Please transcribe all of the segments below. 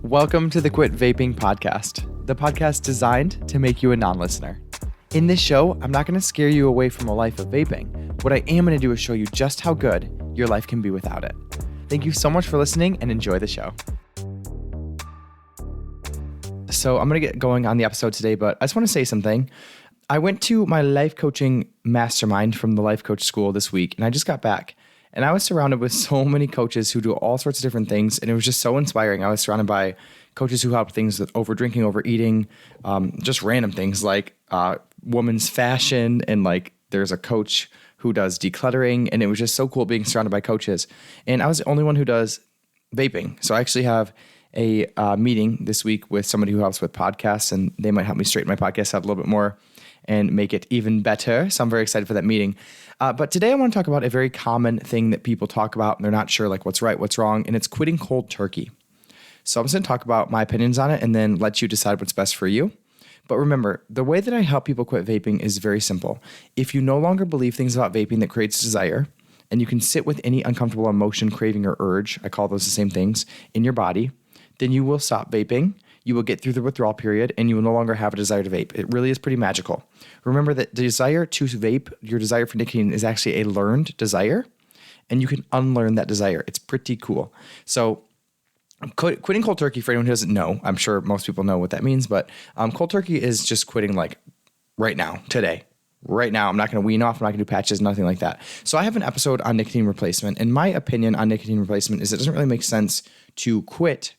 Welcome to the Quit Vaping podcast, the podcast designed to make you a non-listener. In this show, I'm not going to scare you away from a life of vaping. What I am going to do is show you just how good your life can be without it. Thank you so much for listening and enjoy the show. So I'm going to get going on the episode today, but I just want to say something. I went to my life coaching mastermind from the life coach school this week, and I just got back. And I was surrounded with so many coaches who do all sorts of different things, and it was just so inspiring. I was surrounded by coaches who help things with over drinking, overeating, just random things like women's fashion, and like there's a coach who does decluttering, and it was just so cool being surrounded by coaches. And I was the only one who does vaping. So I actually have a meeting this week with somebody who helps with podcasts, and they might help me straighten my podcast out a little bit more and make it even better. So I'm very excited for that meeting. But today I want to talk about a very common thing that people talk about and they're not sure like what's right, what's wrong, and it's quitting cold turkey. So I'm just going to talk about my opinions on it and then let you decide what's best for you. But remember, the way that I help people quit vaping is very simple. If you no longer believe things about vaping that creates desire, and you can sit with any uncomfortable emotion, craving, or urge, I call those the same things, in your body, then you will stop vaping. You will get through the withdrawal period and you will no longer have a desire to vape. It really is pretty magical. Remember that the desire to vape, your desire for nicotine, is actually a learned desire, and you can unlearn that desire. It's pretty cool. So quitting cold turkey, for anyone who doesn't know, I'm sure most people know what that means, but cold turkey is just quitting like right now, today. Right now, I'm not going to wean off. I'm not going to do patches, nothing like that. So I have an episode on nicotine replacement, and my opinion on nicotine replacement is it doesn't really make sense to quit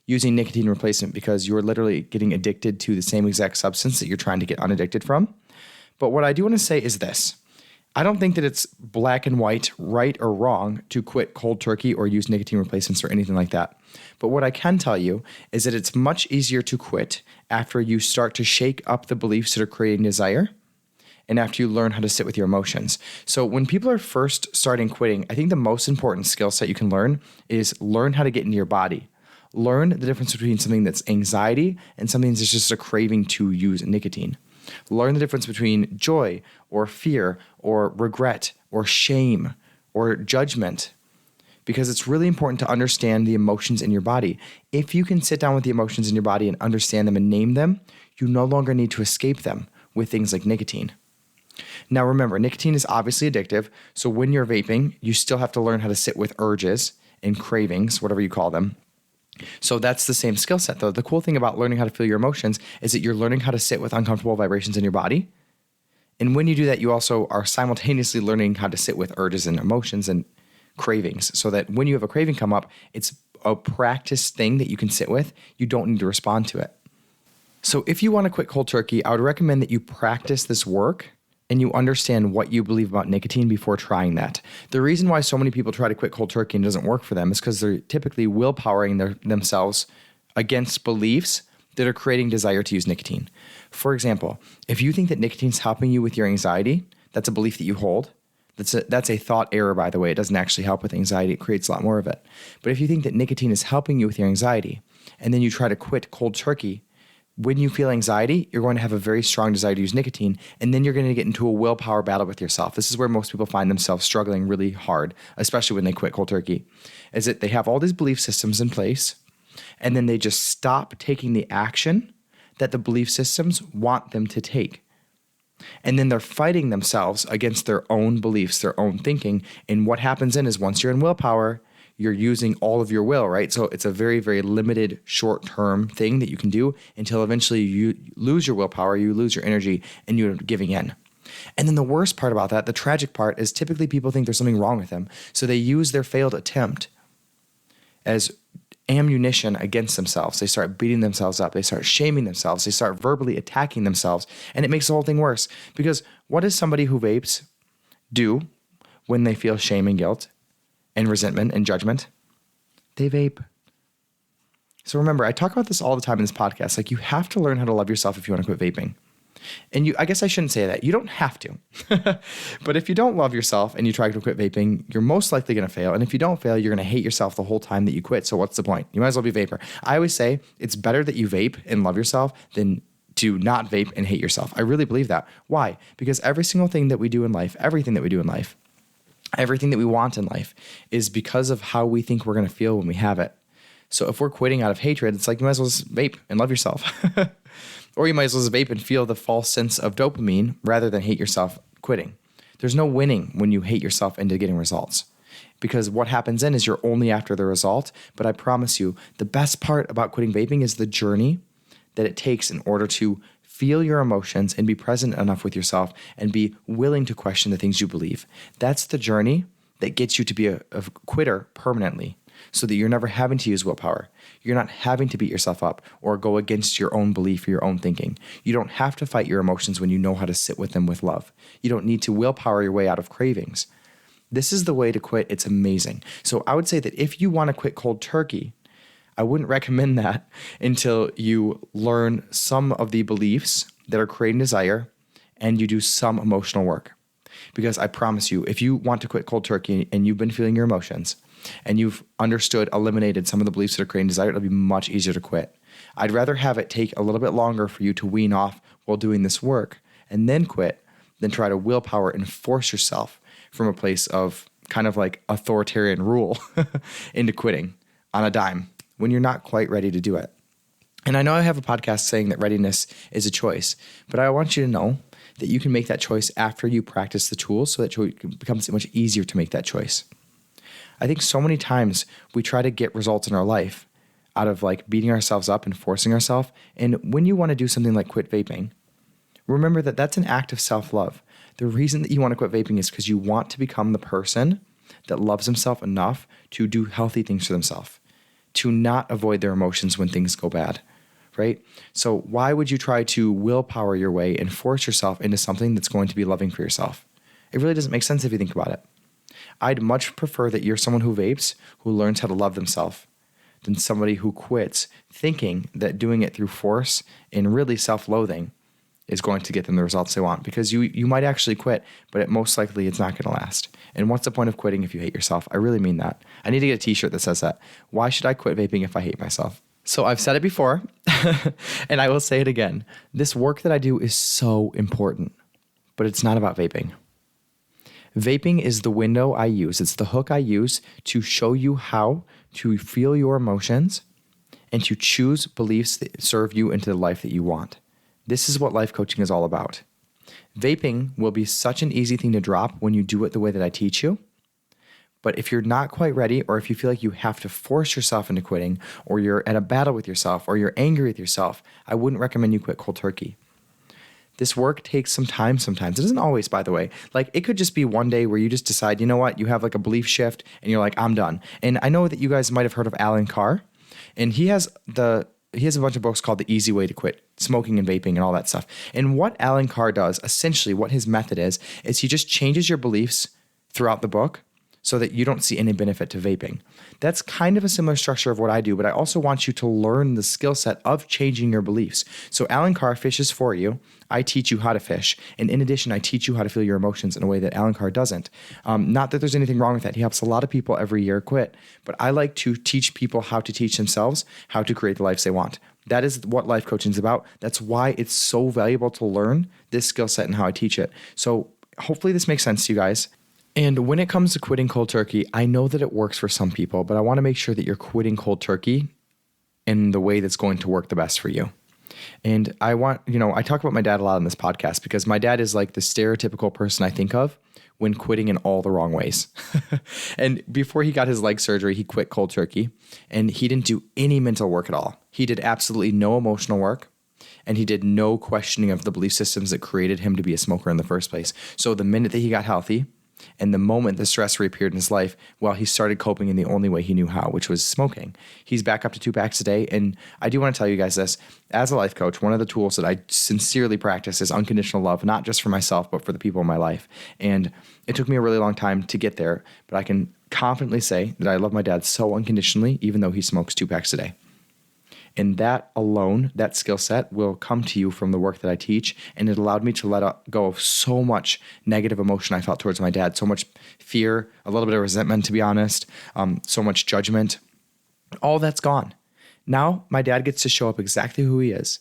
using nicotine replacement because you're literally getting addicted to the same exact substance that you're trying to get unaddicted from. But what I do want to say is this. I don't think that it's black and white, right or wrong, to quit cold turkey or use nicotine replacements or anything like that. But what I can tell you is that it's much easier to quit after you start to shake up the beliefs that are creating desire and after you learn how to sit with your emotions. So when people are first starting quitting, I think the most important skill set you can learn is learn how to get into your body. Learn the difference between something that's anxiety and something that's just a craving to use nicotine. Learn the difference between joy or fear or regret or shame or judgment, because it's really important to understand the emotions in your body. If you can sit down with the emotions in your body and understand them and name them, you no longer need to escape them with things like nicotine. Now remember, nicotine is obviously addictive, so when you're vaping, you still have to learn how to sit with urges and cravings, whatever you call them. So that's the same skill set, though. The cool thing about learning how to feel your emotions is that you're learning how to sit with uncomfortable vibrations in your body. And when you do that, you also are simultaneously learning how to sit with urges and emotions and cravings, so that when you have a craving come up, it's a practice thing that you can sit with. You don't need to respond to it. So if you want to quit cold turkey, I would recommend that you practice this work and you understand what you believe about nicotine before trying that. The reason why so many people try to quit cold turkey and it doesn't work for them is because they're typically willpowering themselves against beliefs that are creating desire to use nicotine. For example, if you think that nicotine is helping you with your anxiety, that's a belief that you hold. That's a thought error, by the way. It doesn't actually help with anxiety. It creates a lot more of it. But if you think that nicotine is helping you with your anxiety, and then you try to quit cold turkey, when you feel anxiety, you're going to have a very strong desire to use nicotine, and then you're going to get into a willpower battle with yourself. This is where most people find themselves struggling really hard, especially when they quit cold turkey, is that they have all these belief systems in place, and then they just stop taking the action that the belief systems want them to take. And then they're fighting themselves against their own beliefs, their own thinking, and what happens then is once you're in willpower, you're using all of your will, right? So it's a very, very limited short-term thing that you can do until eventually you lose your willpower, you lose your energy, and you're giving in. And then the worst part about that, the tragic part, is typically people think there's something wrong with them. So they use their failed attempt as ammunition against themselves. They start beating themselves up. They start shaming themselves. They start verbally attacking themselves. And it makes the whole thing worse. Because what does somebody who vapes do when they feel shame and guilt and resentment and judgment? They vape. So remember, I talk about this all the time in this podcast. Like, you have to learn how to love yourself if you want to quit vaping. And I guess I shouldn't say that. You don't have to. But if you don't love yourself and you try to quit vaping, you're most likely going to fail. And if you don't fail, you're going to hate yourself the whole time that you quit. So what's the point? You might as well be a vapor. I always say it's better that you vape and love yourself than to not vape and hate yourself. I really believe that. Why? Because every single thing that we do in life, everything that we do in life, everything that we want in life is because of how we think we're going to feel when we have it. So if we're quitting out of hatred, it's like you might as well just vape and love yourself. Or you might as well just vape and feel the false sense of dopamine rather than hate yourself quitting. There's no winning when you hate yourself into getting results. Because what happens then is you're only after the result. But I promise you, the best part about quitting vaping is the journey that it takes in order to feel your emotions and be present enough with yourself and be willing to question the things you believe. That's the journey that gets you to be a quitter permanently, so that you're never having to use willpower. You're not having to beat yourself up or go against your own belief or your own thinking. You don't have to fight your emotions when you know how to sit with them with love. You don't need to willpower your way out of cravings. This is the way to quit. It's amazing. So I would say that if you want to quit cold turkey, I wouldn't recommend that until you learn some of the beliefs that are creating desire and you do some emotional work. Because I promise you, if you want to quit cold turkey and you've been feeling your emotions and you've eliminated some of the beliefs that are creating desire, it'll be much easier to quit. I'd rather have it take a little bit longer for you to wean off while doing this work and then quit than try to willpower and force yourself from a place of kind of like authoritarian rule into quitting on a dime when you're not quite ready to do it. And I know I have a podcast saying that readiness is a choice, but I want you to know that you can make that choice after you practice the tools so that it becomes much easier to make that choice. I think so many times we try to get results in our life out of like beating ourselves up and forcing ourselves. And when you want to do something like quit vaping, remember that that's an act of self-love. The reason that you want to quit vaping is because you want to become the person that loves himself enough to do healthy things for themselves, to not avoid their emotions when things go bad, right? So why would you try to willpower your way and force yourself into something that's going to be loving for yourself? It really doesn't make sense if you think about it. I'd much prefer that you're someone who vapes, who learns how to love themselves, than somebody who quits thinking that doing it through force and really self-loathing is going to get them the results they want. Because you might actually quit, but most likely it's not going to last. And what's the point of quitting if you hate yourself? I really mean that. I need to get a t-shirt that says that. Why should I quit vaping if I hate myself? So I've said it before, and I will say it again. This work that I do is so important, but it's not about vaping. Vaping is the window I use. It's the hook I use to show you how to feel your emotions and to choose beliefs that serve you into the life that you want. This is what life coaching is all about. Vaping will be such an easy thing to drop when you do it the way that I teach you. But if you're not quite ready, or if you feel like you have to force yourself into quitting, or you're at a battle with yourself, or you're angry with yourself, I wouldn't recommend you quit cold turkey. This work takes some time sometimes. It doesn't always, by the way. Like, it could just be one day where you just decide, you know what, you have like a belief shift, and you're like, I'm done. And I know that you guys might have heard of Alan Carr, and he has a bunch of books called The Easy Way to Quit Smoking and Vaping and all that stuff. And what Alan Carr does, essentially what his method is he just changes your beliefs throughout the book so that you don't see any benefit to vaping. That's kind of a similar structure of what I do, but I also want you to learn the skill set of changing your beliefs. So Alan Carr fishes for you. I teach you how to fish. And in addition, I teach you how to feel your emotions in a way that Alan Carr doesn't. Not that there's anything wrong with that. He helps a lot of people every year quit. But I like to teach people how to teach themselves how to create the lives they want. That is what life coaching is about. That's why it's so valuable to learn this skill set and how I teach it. So hopefully this makes sense to you guys. And when it comes to quitting cold turkey, I know that it works for some people, but I want to make sure that you're quitting cold turkey in the way that's going to work the best for you. And I talk about my dad a lot on this podcast because my dad is like the stereotypical person I think of when quitting in all the wrong ways. And before he got his leg surgery, he quit cold turkey and he didn't do any mental work at all. He did absolutely no emotional work. And he did no questioning of the belief systems that created him to be a smoker in the first place. So the minute that he got healthy, and the moment the stress reappeared in his life, well, he started coping in the only way he knew how, which was smoking. He's back up to 2 packs a day. And I do want to tell you guys this. As a life coach, one of the tools that I sincerely practice is unconditional love, not just for myself, but for the people in my life. And it took me a really long time to get there, but I can confidently say that I love my dad so unconditionally, even though he smokes 2 packs a day. And that alone, that skill set will come to you from the work that I teach. And it allowed me to let go of so much negative emotion I felt towards my dad, so much fear, a little bit of resentment, to be honest, so much judgment. All that's gone. Now my dad gets to show up exactly who he is,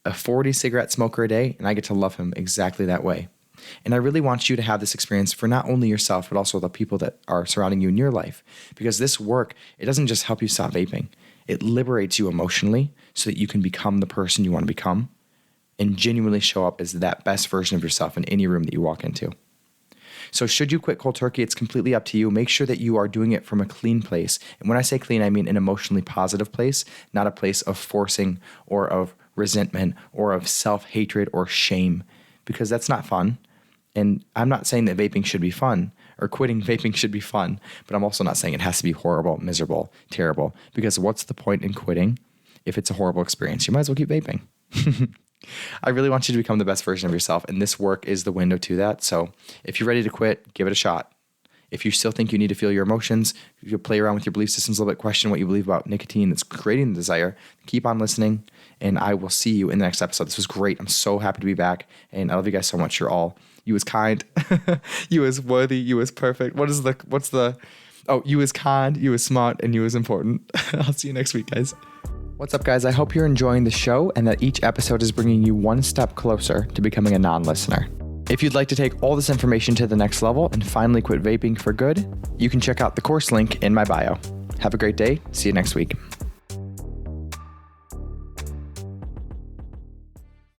a 40 cigarette smoker a day, and I get to love him exactly that way. And I really want you to have this experience for not only yourself, but also the people that are surrounding you in your life. Because this work, it doesn't just help you stop vaping. It liberates you emotionally so that you can become the person you want to become and genuinely show up as that best version of yourself in any room that you walk into. So should you quit cold turkey, it's completely up to you. Make sure that you are doing it from a clean place. And when I say clean, I mean an emotionally positive place, not a place of forcing or of resentment or of self-hatred or shame, because that's not fun. And I'm not saying that vaping should be fun or quitting vaping should be fun, but I'm also not saying it has to be horrible, miserable, terrible, because what's the point in quitting if it's a horrible experience? You might as well keep vaping. I really want you to become the best version of yourself, and this work is the window to that. So if you're ready to quit, give it a shot. If you still think you need to feel your emotions, if you play around with your belief systems a little bit, question what you believe about nicotine that's creating the desire, keep on listening, and I will see you in the next episode. This was great. I'm so happy to be back, and I love you guys so much. You're all, you as kind, you as worthy, you as perfect. You as kind, you as smart, and you as important. I'll see you next week, guys. What's up, guys? I hope you're enjoying the show and that each episode is bringing you one step closer to becoming a non-listener. If you'd like to take all this information to the next level and finally quit vaping for good, you can check out the course link in my bio. Have a great day. See you next week.